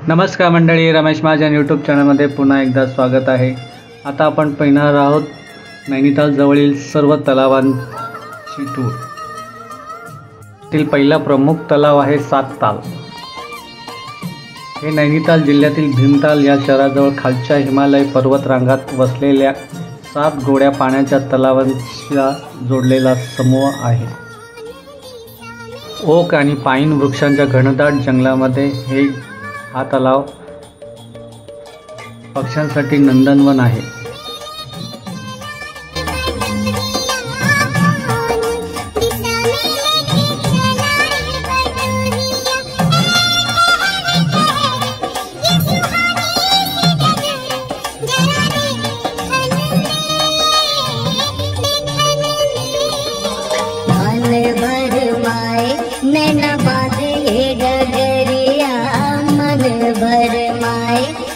नमस्कार मंडळी, रमेश महाजन यूट्यूब चॅनलमध्ये पुन्हा एकदा स्वागत आहे। आता आपण पाहणार आहोत नैनिताल जवळील सर्व तलावांची टूर। तील पहिला प्रमुख तलाव आहे सातताल। हे नैनिताल जिल्ह्यातील भीमताल या शहराजवळ खालच्या हिमालय पर्वतरांगात वसलेल्या 7 गोड्या पाण्याच्या तलावांचा जोडलेला समूह आहे। ओक आणि पाईन वृक्षांच्या घनदाट जंगलामध्ये हा तलाव पक्ष्यांसाठी नंदनवन आहे।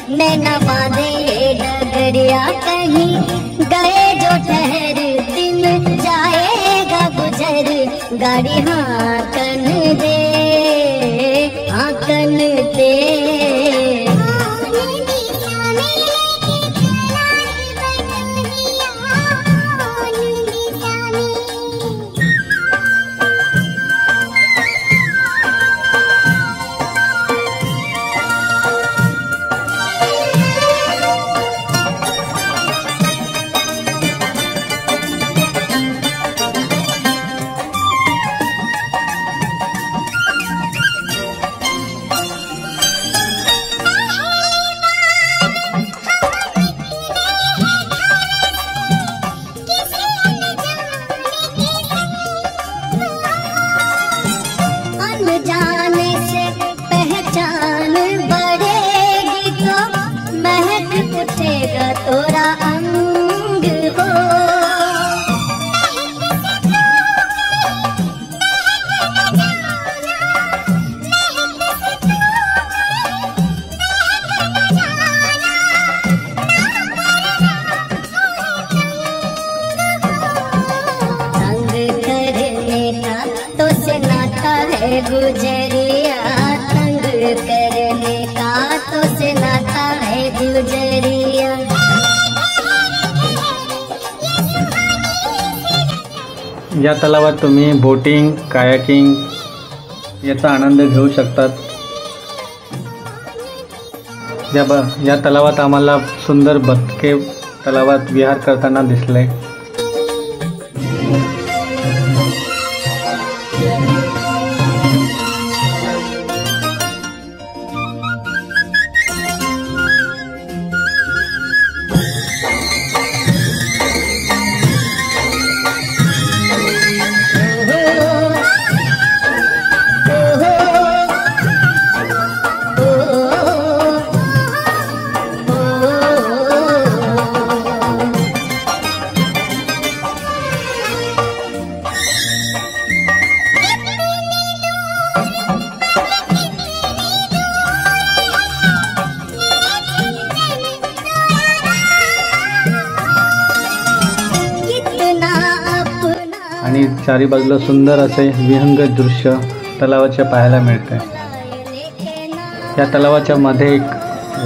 नैना बांधे डगरिया कहीं गए जो ठहर दिन जाएगा गुजर। गाड़ी हाकन दे हाकन दे। जाने से पहचान बढ़ेगी तो महक उठेगा तोरा अंग हो। तंग करने का तो से नाता है गुजरिया। तंग करने का तो से नाता है गुजरिया। या तलावात तुम्ही बोटिंग, कायाकिंग याचा आनंद घेऊ शकतात। या तलावात आम्हाला सुंदर बदके तलावात विहार करताना दिसले। आणि चारी बाजूला सुंदर असे विहंग दृश्य तलावाचे पाहायला मिळते। या तलावाच्या मध्ये एक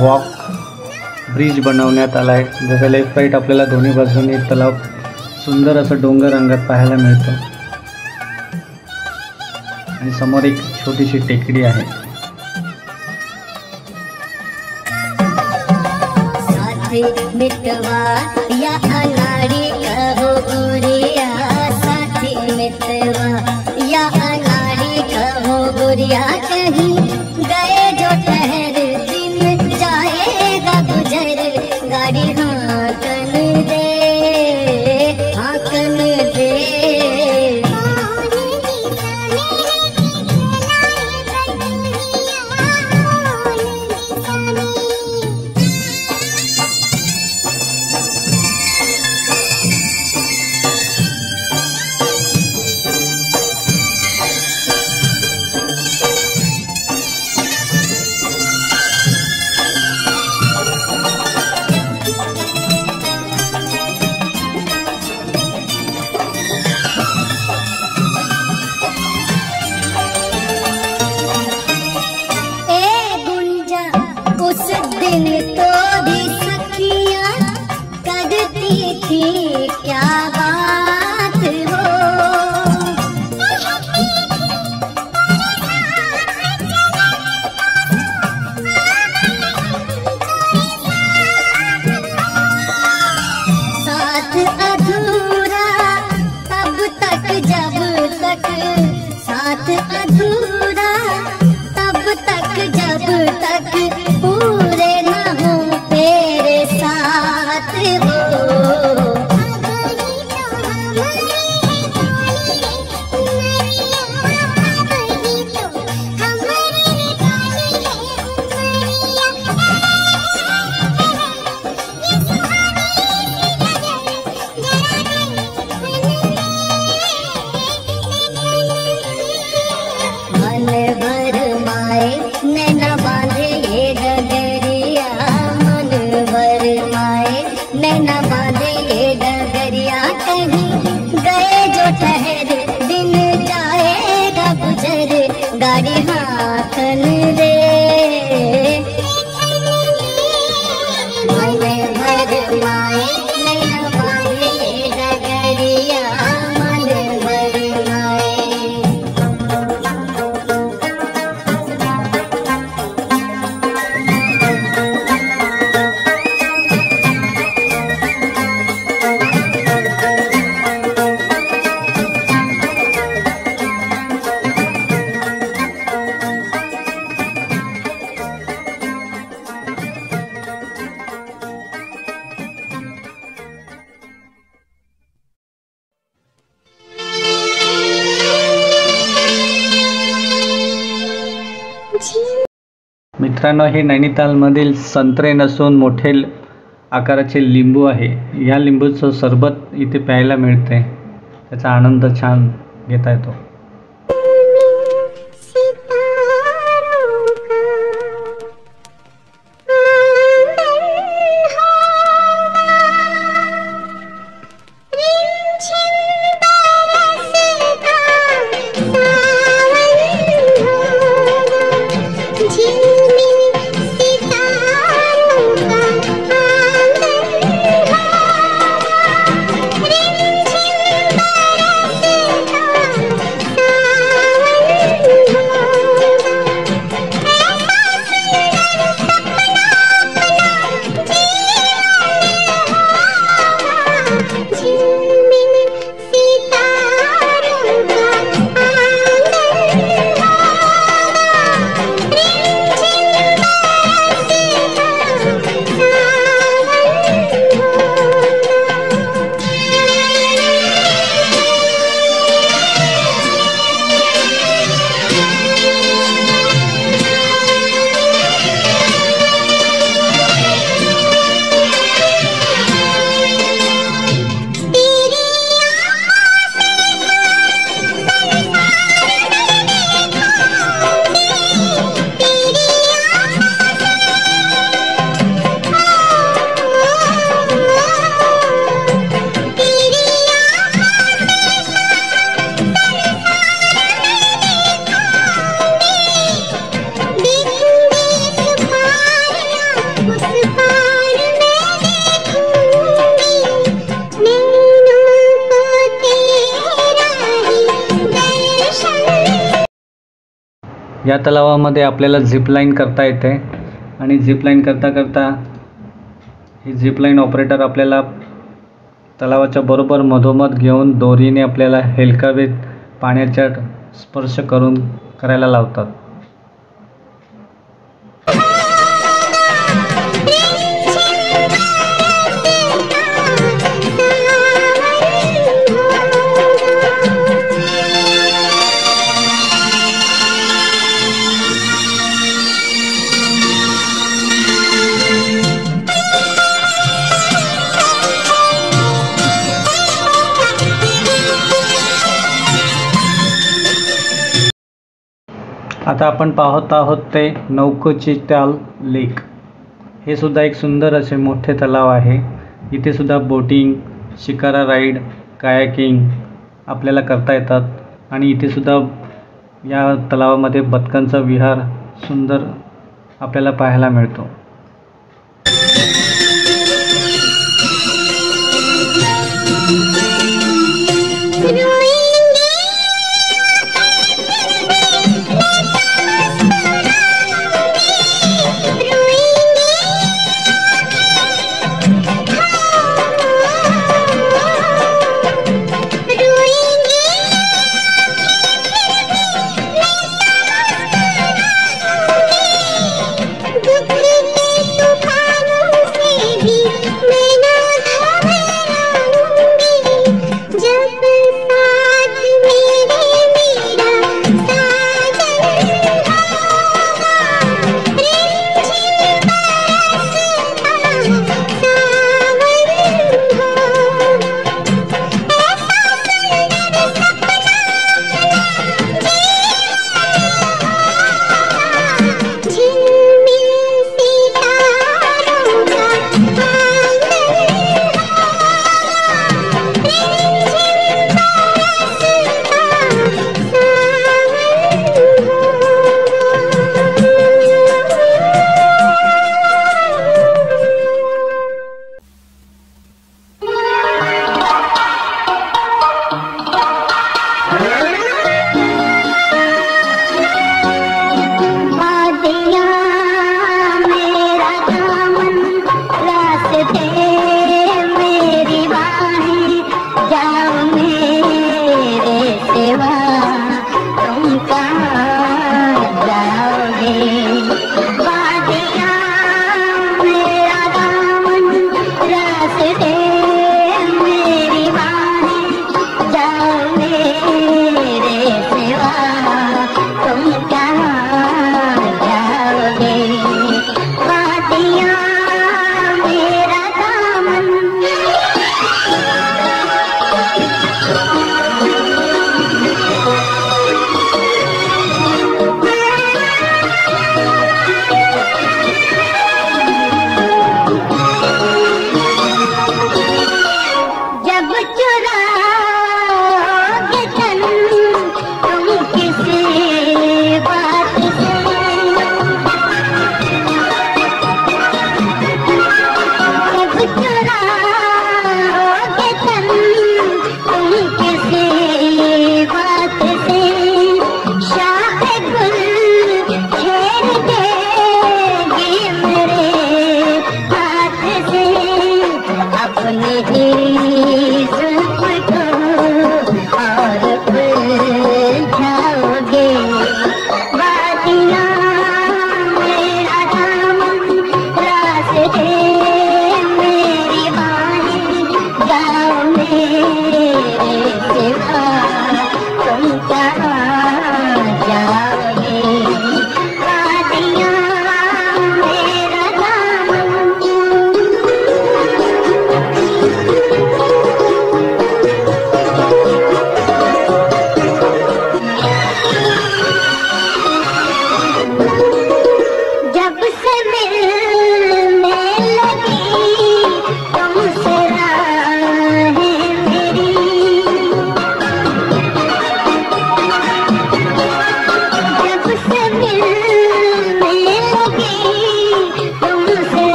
वॉक ब्रिज बनवण्यात आला आहे। जसं लेफ्ट राईट आपल्याला दोन्ही बाजूंनी तलाव सुंदर असं डोंगर रंगात पाहायला मिळतो आणि समोर एक छोटीशी टेकडी आहे। साथी मितवा या अनाड़ी कहो गोरिया। साथी मितवा या अनाड़ी कहो गोरिया। कहीं गए जो ठहर दिन जाएगा गुजर। गाड़ी हाकन दे हाकन दे। साथ अधूरा तब तक जब तक पूरे न हो तेरे साथ हो। मन भर माए नैना बांधे ये डगरिया, मन भर माए नैना बांधे ये डगरिया। कहीं गए जो ठहर दिन जाएगा गुजर गाड़ी हाथन रे। मन भर माए नैना बांधे ये डगरिया, मन भर माए। मित्रांनो, हे नैनितालमधील संत्रे नसून मोठे आकाराचे लिंबू आहे। या लिंबूचं सरबत इथे प्यायला मिळते, त्याचा आनंद छान घेता येतो। या तलावामध्ये आपल्याला झिपलाईन करता येते आणि झिपलाईन करता करता ही झिपलाईन ऑपरेटर आपल्याला तलावाच्या बरोबर मधोमध घेऊन दोरीने आपल्याला हेलकावे पाण्याच्या स्पर्श करायला लावतात। आता आपण पाहत आहोत ते नौकोचिताल लेक। हे सुद्धा एक सुंदर असे मोठे तलाव आहे। इथे सुद्धा बोटिंग, शिकारा राईड, कायाकिंग आपल्याला करता येतात आणि इथे सुद्धा या तलावामध्ये बदकांचा विहार सुंदर आपल्याला पाहायला मिळतो।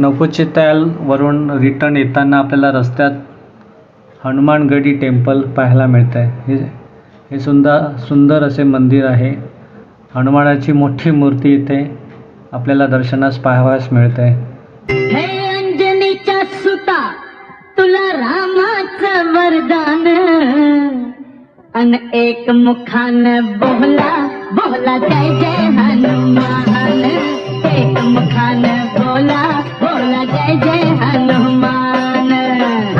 नकुचित्यालवरून रिटर्न येताना आपल्याला रस्त्यात हनुमानगढी टेम्पल पाहायला मिळतं आहे. हे सुंदर असे मंदिर आहे. हनुमानाची मोठी मूर्ती इथे आपल्याला दर्शनास पाहावयास मिळते. हे अंजनीच्या सुता तुला रामाचं वरदान अन एक मुखान बोला बोला जय जय हनुमान. एक मुखान बोला बोला जय जय हनुमान.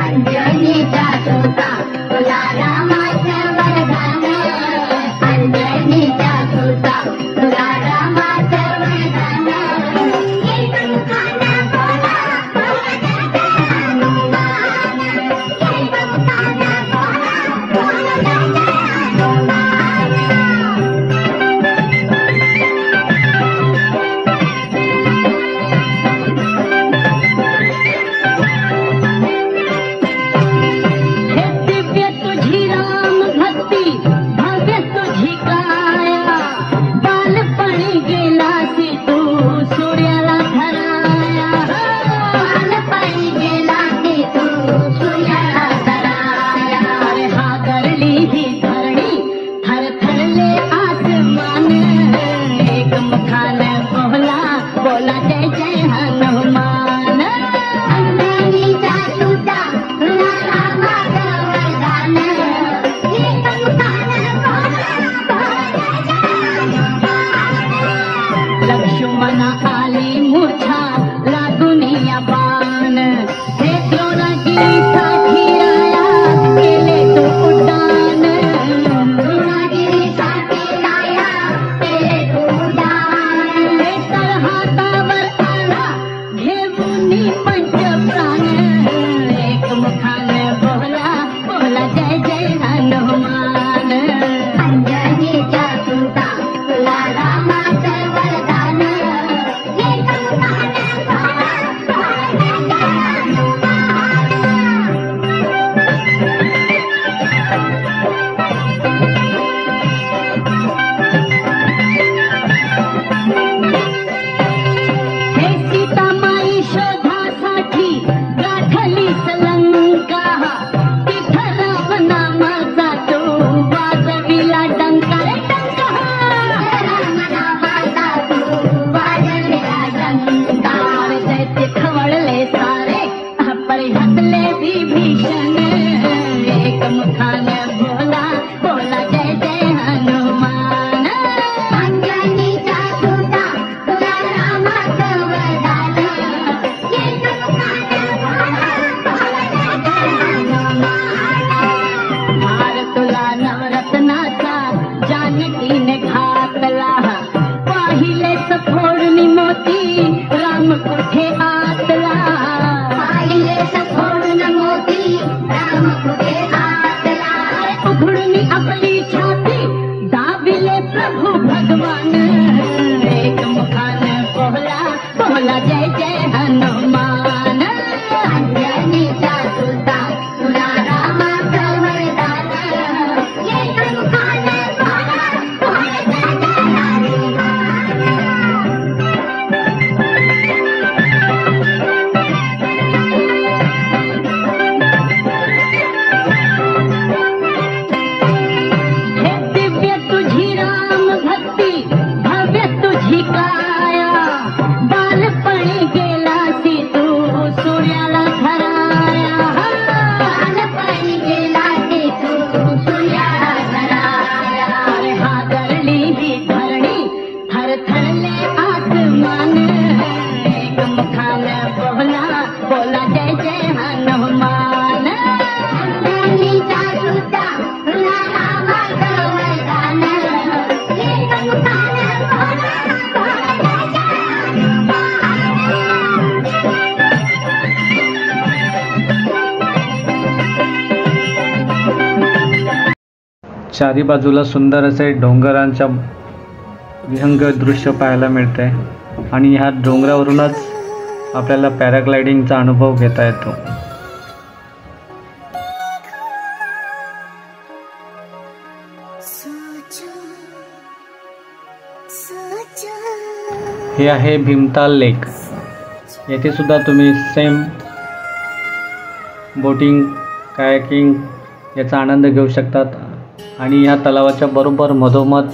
अंजनीच्या सुता तुला रामाचं वरदान. अंजनीच्या सुता तुला रामाचं वरदान. एक मुखान बोला बोला जय जय हनुमान. एक मुखान बोला बोला जय जय हनुमान. हे दिव्य तुझी राम भक्ती भव्य तुझी काया. बालपणी गेलासी तू सूर्याला धराया. बालपणी गेलासी तू सूर्याला धराया. अरे हादरली ही धरणी थरथरले आसमान. एक मुखान बोला बोला जय जय हनुमान. अंजनीच्या सुता तुला रामाचं वरदान. एक मुखान बोला बोला जय जय हनुमान. लक्ष्मणा आली मूर्छा लागून या बाण. हे द्रोणागिरीसाठी राया केले तो उड्डाण. द्रोणागिरीसाठी राया केले तो उड्डाण. हे तर हातावर आला घेऊन पंचप्राण. एक मुखान बोला बोला जय जय हनुमान. अंजनीच्या सुता तुला रामाचं वरदान. एक मुखान बोला बोला जय जय हनुमान. हे सीतामाई शोधासाठी गाठली लंका. तिथं रामनामाचा तो वाजविला डंका. रे डंका रामनामाचा तो वाजविला डंका. दैत्य खवळले सारे परिहसले विभीषण. एक मुखान बोला बोला जय जय हनुमान. अंजनीच्या सुता तुला रामाचं वरदान. एक मुखान बोला बोला जय जय हनुमान. हार तुला नवरत्नाचा जानकीने घातला. पाहिले सफोडणी मोती राम कुठे आतला. पाहिले सफोडून मोती राम कुठे आतला. उघडून आपली छाती दाबिले प्रभू भगवान. एक मुखान बोला बोला जय जय हनुमान. अंजनीच्या सुता तुला रामाचं वरदान. एक मुखान बोला बोला जय जय हनुमान. हे दिव्य तुझी राम भक्ती भव्य तुझी काया. बालपणी गेलासी तू सूर्याला धराया. बालपणी गेलासी तू सूर्याला धराया. अरे हादरली ही धरणी थरथरले आसमान. एक मुखान बोला बोला जय जय हनुमान. अंजनीच्या सुता तुला रामाचं वरदान. एक मुखान बोला बोला जय जय हनुमान. चारी बाजूला सुंदर असे डोंगरांच्या विहंग दृश्य पाहायला मिळते आणि ह्या डोंगरावरूनच आपल्याला पॅराग्लायडिंगचा अनुभव घेता येतो. हे आहे भीमताल लेक. येथे सुद्धा तुम्ही सेम बोटिंग कायाकिंग याचा आनंद घेऊ शकतात। आणि ह्या तलावाच्या बरोबर मधोमध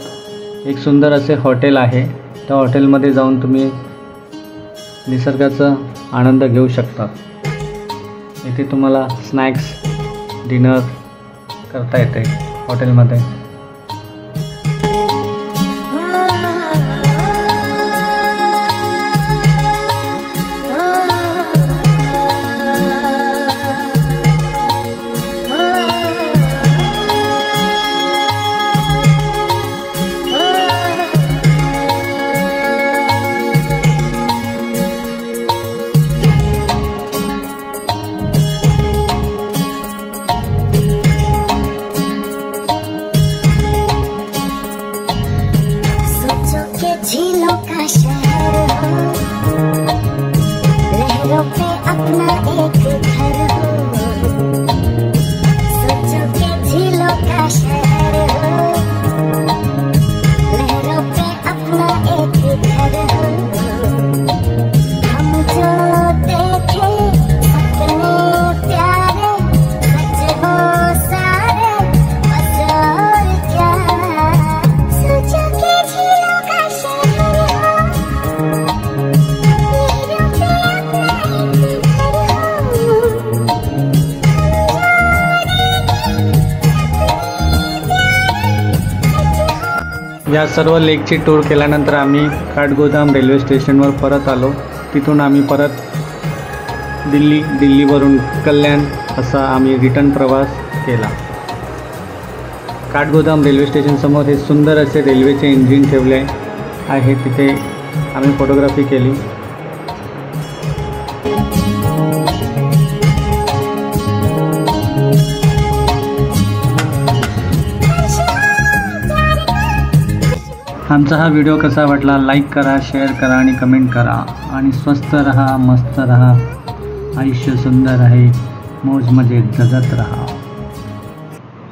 एक सुंदर असे हॉटेल आहे। त्या हॉटेलमध्ये जाऊन तुम्ही निसर्गाचा आनंद घेऊ शकतात। इथे तुम्हाला स्नॅक्स डिनर करता येते हॉटेलमध्ये। झीलों का शहर हो, लहरों पे अपना एक घर हो। सोचो कि झीलों का शहर हो, लहरों पे अपना एक घर हो। हम जो देखे सपने प्यारे, सच हो सारे, बस और क्या। सोचो कि झीलों का शहर हो, लहरों पे अपना एक घर हो। या सर्व लेकची टूर केल्यानंतर आम्ही काठगोदाम रेल्वे स्टेशनवर परत आलो। तिथून आम्ही परत दिल्लीवरून कल्याण असा आम्ही रिटर्न प्रवास केला। काठगोदाम रेल्वे स्टेशनसमोर हे सुंदर असे रेल्वेचे इंजिन ठेवले आहे, तिथे आम्ही फोटोग्राफी केली। आमचा हा व्हिडिओ कसा वाटला लाईक करा, शेअर करा आणि कमेंट करा। आणि स्वस्त रहा, मस्त रहा, आयुष्य सुंदर आहे, मौज मजेत जगत रहा।